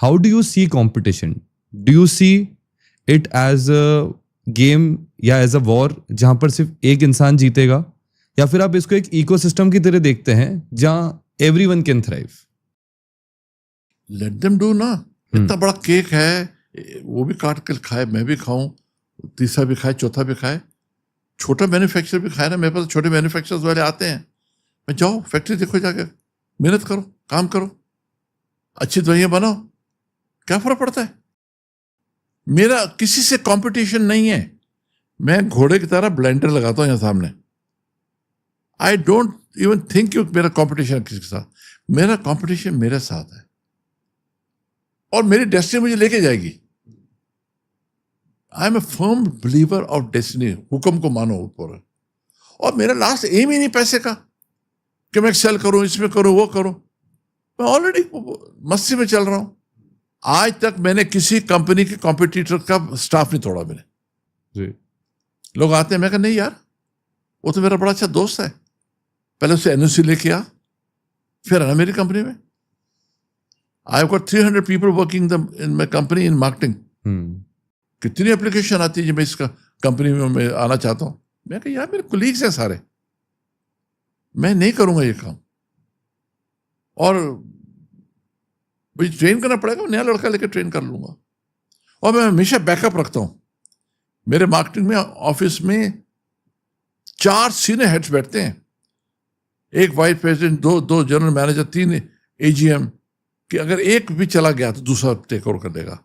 How do you see competition? Do you see it as a game या as a war जहां पर सिर्फ एक इंसान जीतेगा, या फिर आप इसको एक इकोसिस्टम की तरह देखते हैं जहां everyone can thrive? Let them do ना। इतना बड़ा केक है, वो भी काट कर खाए, मैं भी खाऊं, तीसरा भी खाए, चौथा भी खाए, छोटा मैन्युफैक्चर भी खाए ना। मेरे पास छोटे मैन्युफैक्चरर्स वाले आते हैं, मैं जाओ फैक्ट्री देखो, जाकर मेहनत करो, काम करो, अच्छी दवाइयां बनाओ, क्या फर्क पड़ता है? मेरा किसी से कंपटीशन नहीं है। मैं घोड़े की तरह ब्लेंडर लगाता हूं यहां सामने। I don't even think you मेरा कंपटीशन किसी के साथ। मेरा कंपटीशन मेरे साथ है, और मेरी डेस्टिनी मुझे लेके जाएगी। I am a firm believer of destiny. हुक्म को मानो ऊपर। और मेरा लास्ट एम ही नहीं पैसे का कि मैं सेल करूं, इसमें करूं, वो करूं। मैं ऑलरेडी मस्ती में चल रहा हूं। आज तक मैंने किसी कंपनी के कॉम्पिटिटर का स्टाफ नहीं तोड़ा मैंने। जी। लोग आते हैं, मैं कहा नहीं यार, वो तो मेरा बड़ा अच्छा दोस्त है, पहले उसे एनओसी लेके आ, फिर आना मेरी कंपनी में। I have got 300 people working in my company in marketing. कितनी एप्लीकेशन आती है जब मैं इसका कंपनी में मैं आना चाहता हूं। मैं कहा यार मेरे कोलीग्स हैं सारे, मैं नहीं करूंगा ये काम, और मुझे ट्रेन करना पड़ेगा, नया लड़का लेकर ट्रेन कर लूंगा। और मैं हमेशा बैकअप रखता हूं। मेरे मार्केटिंग में ऑफिस में 4 सीनियर हेड्स बैठते हैं, एक वाइस प्रेसिडेंट, दो जनरल मैनेजर, 3 एजीएम, कि अगर एक भी चला गया तो दूसरा टेक ओवर कर देगा।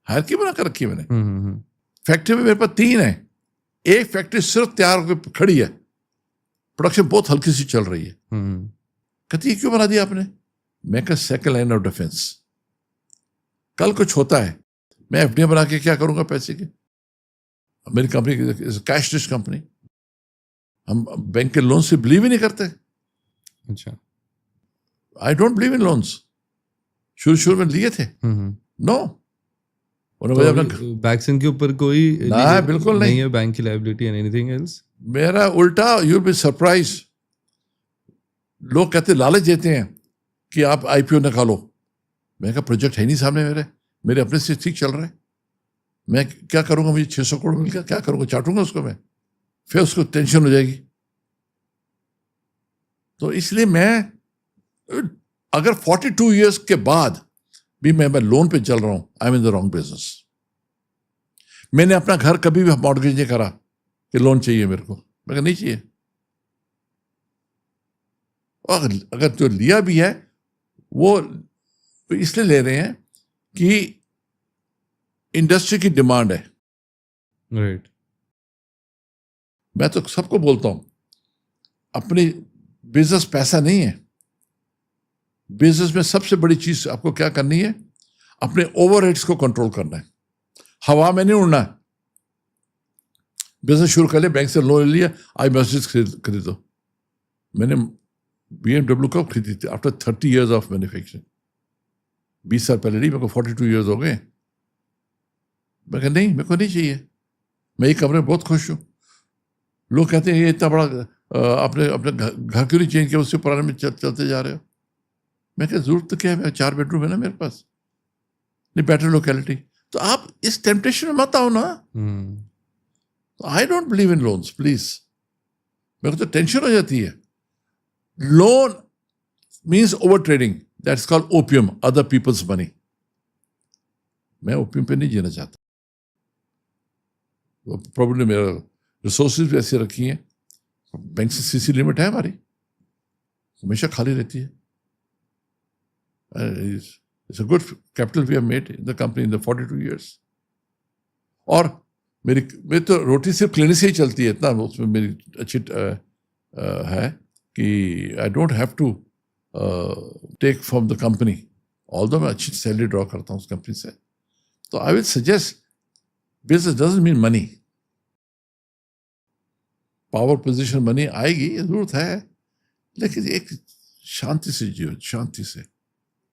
हायरकी बना कर रखी है मैंने। फैक्ट्री में मेरे पास 3 है, एक फैक्ट्री सिर्फ तैयार होकर खड़ी है, प्रोडक्शन बहुत हल्की सी चल रही है। कहती है क्यों बना दिया आपने? मैं कहा सेकंड लाइन ऑफ डिफेंस, कल कुछ होता है, मैं एफडीए बना के क्या करूंगा पैसे के? मेरी कंपनी कैश रिच कंपनी, हम बैंक के लोन से बिलीव ही नहीं करते। अच्छा। I don't believe in loans. शुरू में लिए थे, नो। वैक्सीन के ऊपर कोई ना, बिल्कुल नहीं है बैंक की लायबिलिटी एंड एनीथिंग एल्स। मेरा उल्टा, यू बी सरप्राइज। लोग कहते लालच देते हैं कि आप आईपीओ निकालो। मैं कहा प्रोजेक्ट है नहीं सामने, मेरे अपने से ठीक चल रहा है। मैं क्या करूंगा? मुझे 600 करोड़ मिल गया, क्या करूंगा? चाटूंगा उसको मैं, फिर उसको टेंशन हो जाएगी। तो इसलिए मैं, अगर 42 इयर्स के बाद भी मैं लोन पे चल रहा हूं, I am in the wrong business. मैंने अपना घर कभी भी मॉर्गेज नहीं करा कि लोन चाहिए मेरे को, मैं कहा नहीं चाहिए। और अगर जो लिया भी है वो इसलिए ले रहे हैं कि इंडस्ट्री की डिमांड है। राइट। मैं तो सबको बोलता हूं, अपनी बिजनेस पैसा नहीं है। बिजनेस में सबसे बड़ी चीज आपको क्या करनी है? अपने ओवरहेड्स को कंट्रोल करना है। हवा में नहीं उड़ना है। बिजनेस शुरू कर लिया, बैंक से लोन ले लिया, आज मर्सिडीज खरीदो। मैंने BMW कब खरीदी थी? After 30 years of manufacturing. 20 साल पहले नहीं, मेरे को 42 इयर्स हो गए। मैं कहा नहीं, मेरे को नहीं चाहिए, मैं ये कमरे में बहुत खुश हूँ। लोग कहते हैं ये इतना बड़ा अपने घर क्यों नहीं चेंज किया, उससे पुराने में चलते जा रहे हो। मैं कहा जरूरत तो क्या है, 4 बेडरूम है ना मेरे पास, नहीं बेटर लोकेलिटी। तो आप इस टेम्पटेशन में मत आओ ना। I don't believe in loans, please. मेरे को तो टेंशन हो जाती है। Loan means over trading, that's called opium, other peoples money. मैं ओपियम पे नहीं जीना चाहता। प्रॉब्लम मेरा रिसोर्सेज भी ऐसी रखी हैं, बैंक से सीसी लिमिट है हमारी, हमेशा खाली रहती है। It's a good capital we have made in the company in the 42 years. और मेरी तो रोटी सिर्फ क्लिनिक से ही चलती है, इतना उसमें मेरी अच्छी है कि I don't have to take from the company, although मैं अच्छी सैलरी ड्रॉ करता हूँ उस कंपनी से। तो I will suggest, business doesn't mean money. Power position money आएगी, जरूरत है, लेकिन एक शांति से जियो, शांति से।